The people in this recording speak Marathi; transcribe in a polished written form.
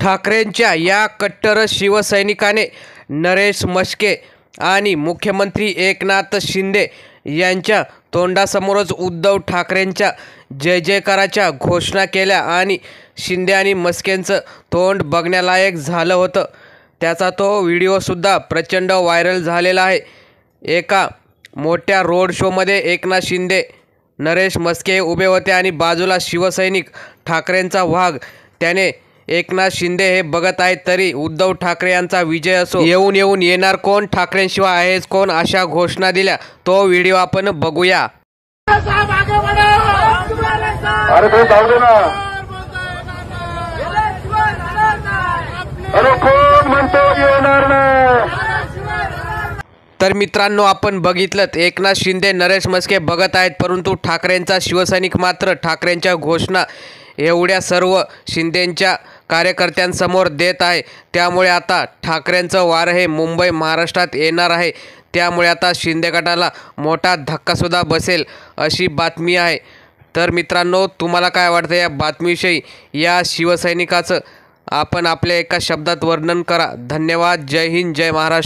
ठाकरेंच्या या कट्टर शिवसैनिकाने नरेश म्हस्के आणि मुख्यमंत्री एकनाथ शिंदे यांच्या तोंडासमोरच उद्धव ठाकरेंच्या जय जयकाराच्या घोषणा केल्या आणि शिंदे आणि म्हस्केंचं तोंड बघण्यालायक झालं होतं। त्याचा तो व्हिडिओसुद्धा प्रचंड व्हायरल झालेला आहे। एका मोठ्या रोड शोमध्ये एकनाथ शिंदे, नरेश म्हस्के उभे होते आणि बाजूला शिवसैनिक ठाकरेंचा वाघ। त्याने एकनाथ शिंदे हे बघत आहेत तरी उद्धव ठाकरे यांचा विजय असो, येऊन येऊन येणार कोण, ठाकरेंशिवाय आहेच कोण, अशा घोषणा दिल्या। तो व्हिडिओ आपण बघूया। अरे तो जाऊ दे ना, अरे कोण म्हणतो येणार नाही। तर मित्रांनो, आपण बघितलं एकनाथ शिंदे, नरेश म्हस्के बघत आहेत, परंतु ठाकरेंचा शिवसैनिक मात्र ठाकरेंच्या घोषणा एवढ्या सर्व शिंदेंच्या कार्यकर्त्यांसमोर देत आहे। त्यामुळे आता ठाकरेंचं वार हे मुंबई महाराष्ट्रात येणार आहे। त्यामुळे आता शिंदे गटाला मोठा धक्कासुद्धा बसेल अशी बातमी आहे। तर मित्रांनो, तुम्हाला काय वाटतं या बातमीविषयी? या शिवसैनिकाचं आपण आपल्या एका शब्दात वर्णन करा। धन्यवाद। जय हिंद, जय महाराष्ट्र।